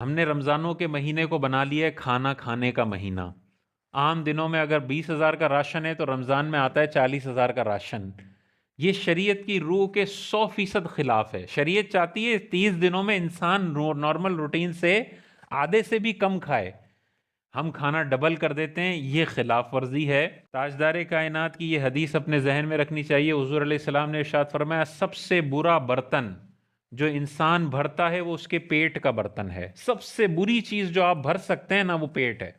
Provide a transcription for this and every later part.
हमने रमज़ानों के महीने को बना लिया है खाना खाने का महीना। आम दिनों में अगर 20,000 का राशन है तो रमज़ान में आता है 40,000 का राशन। ये शरीयत की रूह के 100% खिलाफ है। शरीयत चाहती है 30 दिनों में इंसान नॉर्मल रूटीन से आधे से भी कम खाए, हम खाना डबल कर देते हैं, ये खिलाफ वर्जी है। ताजदार कायनात की ये हदीस अपने जहन में रखनी चाहिए। हुजूर अलैहिस्सलाम ने इरशाद फरमाया, सबसे बुरा बर्तन जो इंसान भरता है वो उसके पेट का बर्तन है। सबसे बुरी चीज जो आप भर सकते हैं ना, वो पेट है।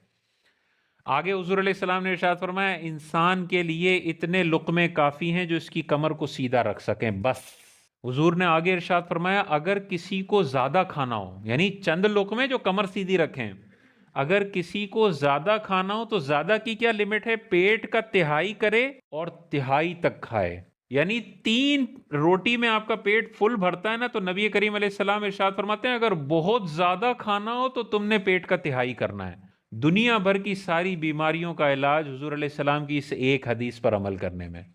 आगे हुजूर अलैहिस्सलाम ने इरशाद फरमाया, इंसान के लिए इतने लुक़्मे काफ़ी हैं जो इसकी कमर को सीधा रख सकें, बस। हुजूर ने आगे इरशाद फरमाया, अगर किसी को ज़्यादा खाना हो, यानी चंद लुक़्मे जो कमर सीधी रखें, अगर किसी को ज़्यादा खाना हो तो ज़्यादा की क्या लिमिट है? पेट का तिहाई करे और तिहाई तक खाए। यानी 3 रोटी में आपका पेट फुल भरता है ना, तो नबी करीम अलैहिस्सलाम इरशाद फरमाते हैं, अगर बहुत ज़्यादा खाना हो तो तुमने पेट का तिहाई करना है। दुनिया भर की सारी बीमारियों का इलाज हुजूर अलैहिस्सलाम की इस एक हदीस पर अमल करने में।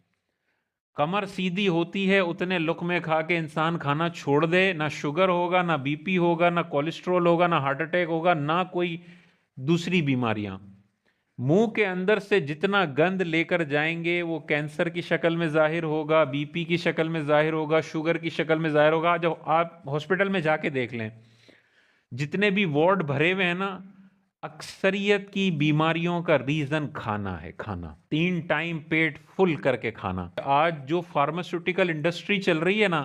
कमर सीधी होती है, उतने लुक़्मे खा के इंसान खाना छोड़ दे, ना शुगर होगा, ना बीपी होगा, ना कोलेस्ट्रॉल होगा, ना हार्ट अटैक होगा, ना कोई दूसरी बीमारियां। मुंह के अंदर से जितना गंद लेकर जाएंगे वो कैंसर की शक्ल में जाहिर होगा, बीपी की शक्ल में जाहिर होगा, शुगर की शक्ल में जाहिर होगा। जब आप हॉस्पिटल में जाके देख लें, जितने भी वार्ड भरे हुए हैं ना, अक्सरियत की बीमारियों का रीजन खाना है। खाना, 3 टाइम पेट फुल करके खाना। आज जो फार्मास्यूटिकल इंडस्ट्री चल रही है ना,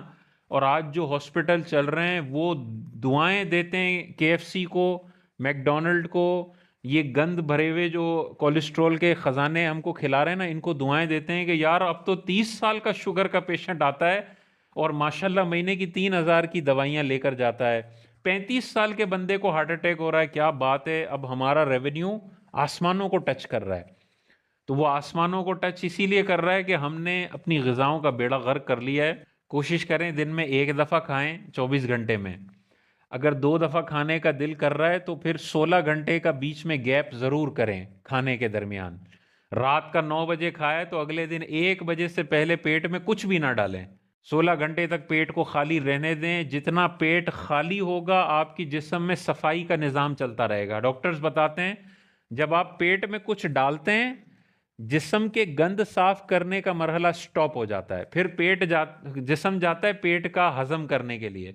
और आज जो हॉस्पिटल चल रहे हैं, वो दुआएं देते हैं केएफसी को, मैकडोनल्ड को। ये गंद भरे हुए जो कोलेस्ट्रॉल के खजाने हमको खिला रहे हैं ना, इनको दुआएं देते हैं कि यार अब तो 30 साल का शुगर का पेशेंट आता है और माशाल्लाह महीने की 3,000 की दवाइयां लेकर जाता है। 35 साल के बंदे को हार्ट अटैक हो रहा है, क्या बात है। अब हमारा रेवेन्यू आसमानों को टच कर रहा है। तो वो आसमानों को टच इसीलिए कर रहा है कि हमने अपनी ग़िज़ाओं का बेड़ा गर्क कर लिया है। कोशिश करें दिन में 1 दफ़ा खाएं 24 घंटे में। अगर 2 दफ़ा खाने का दिल कर रहा है तो फिर 16 घंटे का बीच में गैप ज़रूर करें खाने के दरमियान। रात का 9 बजे खाए तो अगले दिन 1 बजे से पहले पेट में कुछ भी ना डालें। 16 घंटे तक पेट को खाली रहने दें। जितना पेट खाली होगा, आपकी जिस्म में सफाई का निज़ाम चलता रहेगा। डॉक्टर्स बताते हैं, जब आप पेट में कुछ डालते हैं, जिस्म के गंद साफ करने का मरहला स्टॉप हो जाता है। फिर जिस्म जाता है पेट का हजम करने के लिए।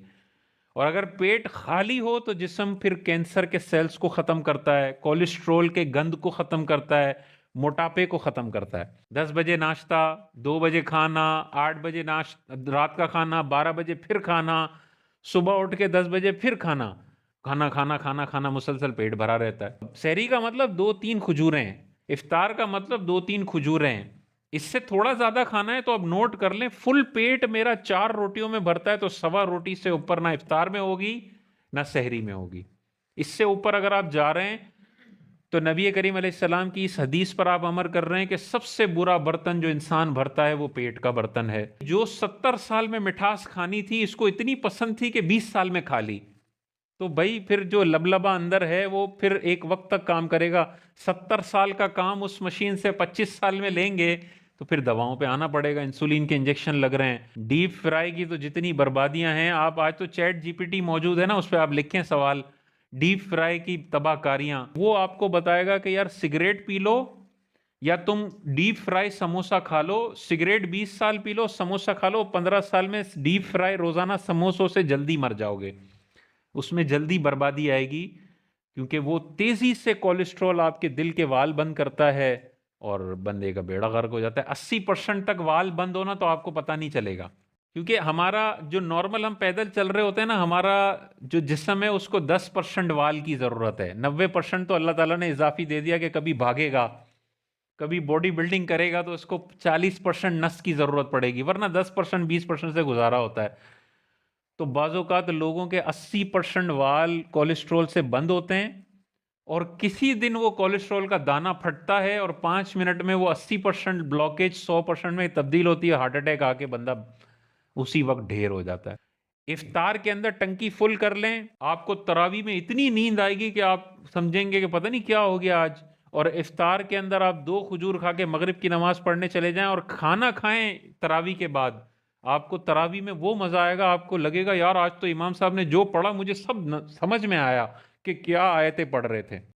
और अगर पेट खाली हो तो जिस्म फिर कैंसर के सेल्स को ख़त्म करता है, कोलेस्ट्रॉल के गंद को ख़त्म करता है, मोटापे को ख़त्म करता है। 10 बजे नाश्ता, 2 बजे खाना, 8 बजे रात का खाना, 12 बजे फिर खाना, सुबह उठ के 10 बजे फिर खाना। खाना खाना खाना खाना, मुसलसल पेट भरा रहता है। सहरी का मतलब 2-3 खजूरें, इफ्तार का मतलब 2-3 खजूरें। इससे थोड़ा ज्यादा खाना है तो अब नोट कर लें, फुल पेट मेरा 4 रोटियों में भरता है तो सवा रोटी से ऊपर ना इफ्तार में होगी ना सहरी में होगी। इससे ऊपर अगर आप जा रहे हैं तो नबी करीम अलैहिस्सलाम की इस हदीस पर आप अमल कर रहे हैं कि सबसे बुरा बर्तन जो इंसान भरता है वो पेट का बर्तन है। जो 70 साल में मिठास खानी थी, इसको इतनी पसंद थी कि 20 साल में खा ली, तो भाई फिर जो लबलबा अंदर है वो फिर एक वक्त तक काम करेगा। 70 साल का काम उस मशीन से 25 साल में लेंगे तो फिर दवाओं पे आना पड़ेगा, इंसुलिन के इंजेक्शन लग रहे हैं। डीप फ्राई की तो जितनी बर्बादियां हैं, आप आज तो चैट जीपीटी मौजूद है ना, उस पर आप लिखें सवाल, डीप फ्राई की तबाहकारियां, वो आपको बताएगा कि यार सिगरेट पी लो या तुम डीप फ्राई समोसा खा लो। सिगरेट 20 साल पी लो, समोसा खा लो, 15 साल में डीप फ्राई रोजाना समोसों से जल्दी मर जाओगे। उसमें जल्दी बर्बादी आएगी, क्योंकि वो तेजी से कोलेस्ट्रॉल आपके दिल के वाल बंद करता है और बंदे का बेड़ा गर्क हो जाता है। 80% तक वाल बंद होना तो आपको पता नहीं चलेगा, क्योंकि हमारा जो नॉर्मल हम पैदल चल रहे होते हैं ना, हमारा जो जिस्म है उसको 10% वाल की ज़रूरत है। 90% तो अल्लाह ताला ने इजाफी दे दिया कि कभी भागेगा, कभी बॉडी बिल्डिंग करेगा तो उसको 40% नस की ज़रूरत पड़ेगी, वरना 10% 20% से गुजारा होता है। तो बाज़-औक़ात लोगों के 80% वाल कोलेस्ट्रॉल से बंद होते हैं और किसी दिन वो कोलेस्ट्रॉल का दाना फटता है और 5 मिनट में वो 80% ब्लॉकेज 100% में तब्दील होती है, हार्ट अटैक आके बंदा उसी वक्त ढेर हो जाता है। इफ्तार के अंदर टंकी फुल कर लें, आपको तरावी में इतनी नींद आएगी कि आप समझेंगे कि पता नहीं क्या हो गया आज। और इफ्तार के अंदर आप 2 खजूर खा के मगरिब की नमाज पढ़ने चले जाएं और खाना खाएं तरावी के बाद, आपको तरावी में वो मजा आएगा, आपको लगेगा यार आज तो इमाम साहब ने जो पढ़ा मुझे सब समझ में आया, कि क्या आयतें पढ़ रहे थे।